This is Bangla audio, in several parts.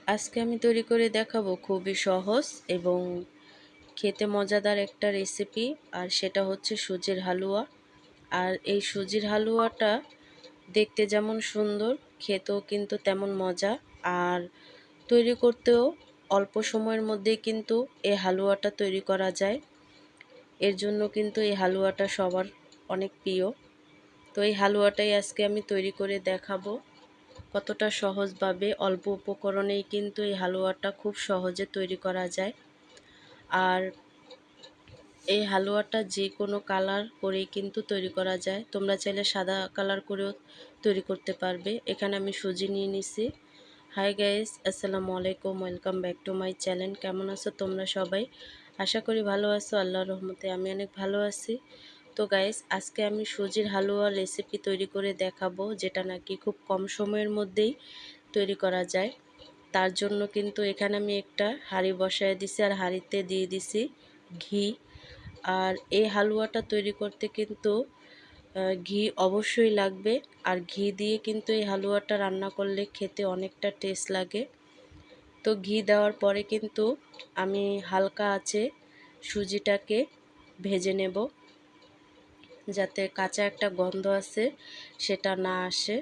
আজকে আমি তৈরি করে দেখাবো খুবই সহজ এবং খেতে মজাদার একটা রেসিপি। আর সেটা হচ্ছে সুজির হালুয়া। আর এই সুজির হালুয়াটা দেখতে যেমন সুন্দর, খেতেও কিন্তু তেমন মজা। আর তৈরি করতেও অল্প সময়ের মধ্যেই কিন্তু এই হালুয়াটা তৈরি করা যায়। এর জন্য কিন্তু এই হালুয়াটা সবার অনেক প্রিয়। তো এই হালুয়াটাই আজকে আমি তৈরি করে দেখাবো কতটা সহজভাবে, অল্প উপকরণেই কিন্তু এই হালুয়াটা খুব সহজে তৈরি করা যায়। আর এই হালুয়াটা যে কোনো কালার করেই কিন্তু তৈরি করা যায়। তোমরা চাইলে সাদা কালার করেও তৈরি করতে পারবে। এখানে আমি সুজি নিয়ে নিছি। হাই গাইস, আসসালামু আলাইকুম, welcome back to my channel. কেমন আছো তোমরা সবাই? আশা করি ভালো আছো। আল্লাহর রহমতে আমি অনেক ভালো আছি। তো গাইস, আজকে আমি সুজির হালুয়ার রেসিপি তৈরি করে দেখাবো, যেটা নাকি খুব কম সময়ের মধ্যেই তৈরি করা যায়। তার জন্য কিন্তু এখানে আমি একটা হাঁড়ি বসায় দিছি, আর হাঁড়িতে দিয়ে দিছি ঘি। আর এই হালুয়াটা তৈরি করতে কিন্তু ঘি অবশ্যই লাগবে। আর ঘি দিয়ে কিন্তু এই হালুয়াটা রান্না করলে খেতে অনেকটা টেস্ট লাগে। তো ঘি দেওয়ার পরে কিন্তু আমি হালকা আঁচে সুজিটাকে ভেজে নেব, যাতে কাঁচা একটা গন্ধ আছে সেটা না আসে।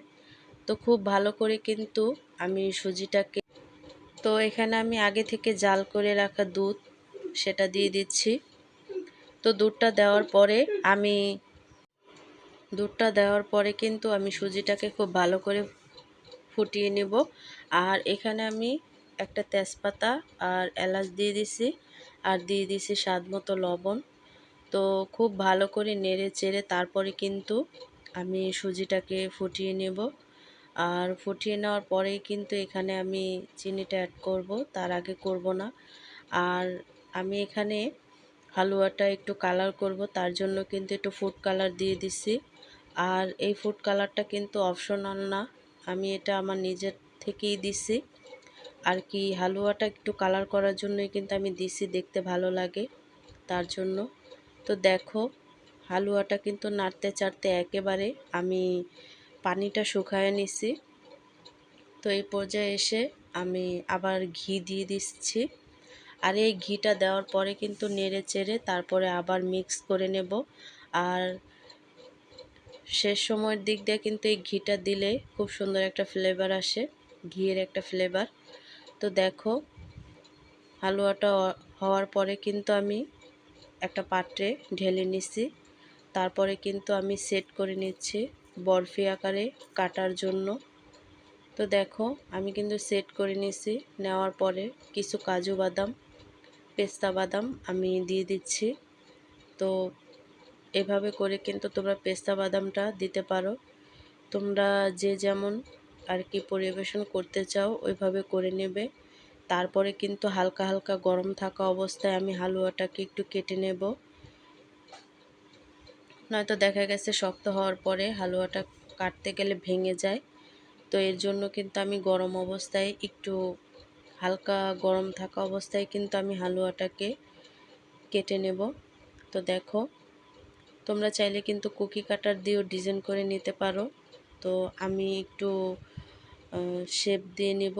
তো খুব ভালো করে কিন্তু আমি সুজিটাকে, তো এখানে আমি আগে থেকে জাল করে রাখা দুধ সেটা দিয়ে দিচ্ছি। তো দুধটা দেওয়ার পরে কিন্তু আমি সুজিটাকে খুব ভালো করে ফুটিয়ে নেব। আর এখানে আমি একটা তেজপাতা আর এলাচ দিয়ে দিছি, আর দিয়ে দিছি স্বাদ মতো লবণ। তো খুব ভালো করে নেড়ে চেড়ে তারপরে কিন্তু আমি সুজিটাকে ফুটিয়ে নেব। আর ফুটিয়ে নেওয়ার পরেই কিন্তু এখানে আমি চিনিটা অ্যাড করব, তার আগে করব না। আর আমি এখানে হালুয়াটা একটু কালার করব, তার জন্য কিন্তু একটু ফুড কালার দিয়ে দিছি। আর এই ফুড কালারটা কিন্তু অপশনাল না, আমি এটা আমার নিজের থেকেই দিছি। আর কি হালুয়াটা একটু কালার করার জন্যই কিন্তু আমি দিছি, দেখতে ভালো লাগে তার জন্য। তো দেখো, হালুয়াটা কিন্তু নাড়তে চাড়তে একেবারে আমি পানিটা শুকায় নিছি। তো এই পর্যায়ে এসে আমি আবার ঘি দিয়ে দিচ্ছি। আর এই ঘিটা দেওয়ার পরে কিন্তু নেড়ে চেড়ে তারপরে আবার মিক্স করে নেব। আর শেষ সময়ের দিক দিয়ে কিন্তু এই ঘিটা দিলে খুব সুন্দর একটা ফ্লেভার আসে, ঘিয়ের একটা ফ্লেভার। তো দেখো, হালুয়াটা হওয়ার পরে কিন্তু আমি একটা পাত্রে ঢেলে নিছি। তারপরে কিন্তু আমি সেট করে নিচ্ছি বরফি আকারে কাটার জন্য। তো দেখো, আমি কিন্তু সেট করে নিছি। নেওয়ার পরে কিছু কাজু বাদাম, পেস্তা বাদাম আমি দিয়ে দিচ্ছি। তো এভাবে করে কিন্তু তোমরা পেস্তা বাদামটা দিতে পারো। তোমরা যে যেমন আর কি পরিবেশন করতে চাও ওইভাবে করে নেবে। তারপরে কিন্তু হালকা হালকা গরম থাকা অবস্থায় আমি হালুয়াটাকে একটু কেটে নেব, নয়তো দেখা গেছে শক্ত হওয়ার পরে হালুয়াটা কাটতে গেলে ভেঙে যায়। তো এর জন্য কিন্তু আমি গরম অবস্থায় একটু হালকা গরম থাকা অবস্থায় কিন্তু আমি হালুয়াটাকে কেটে নেব। তো দেখো, তোমরা চাইলে কিন্তু কুকি কাটার দিয়েও ডিজাইন করে নিতে পারো। তো আমি একটু শেপ দিয়ে নেব।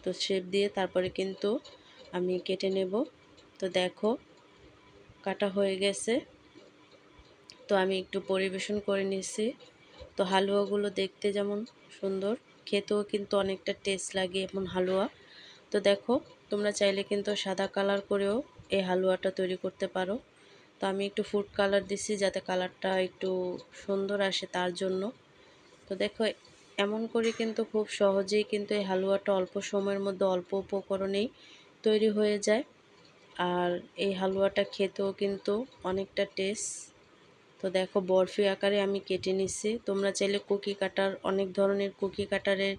তো শেপ দিয়ে তারপরে কিন্তু আমি কেটে নেব। তো দেখো, কাটা হয়ে গেছে। তো আমি একটু পরিবেশন করে নিছি। তো হালুয়াগুলো দেখতে যেমন সুন্দর, খেতেও কিন্তু অনেকটা টেস্ট লাগে এমন হালুয়া। তো দেখো, তোমরা চাইলে কিন্তু সাদা কালার করেও এই হালুয়াটা তৈরি করতে পারো। তো আমি একটু ফুড কালার দিছি যাতে কালারটা একটু সুন্দর আসে তার জন্য। তো দেখো, এমন করে কিন্তু খুব সহজেই কিন্তু এই হালুয়াটা অল্প সময়ের মধ্যে অল্প উপকরণেই তৈরি হয়ে যায়। আর এই হালুয়াটা খেতেও কিন্তু অনেকটা টেস্ট। তো দেখো, বরফি আকারে আমি কেটে নিচ্ছি। তোমরা চাইলে কুকি কাটার, অনেক ধরনের কুকি কাটারের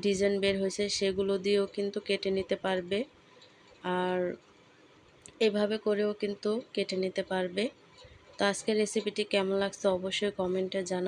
ডিজাইন বের হয়েছে, সেগুলো দিয়েও কিন্তু কেটে নিতে পারবে। আর এভাবে করেও কিন্তু কেটে নিতে পারবে। তো আজকের রেসিপিটি কেমন লাগছে অবশ্যই কমেন্টে জানাও।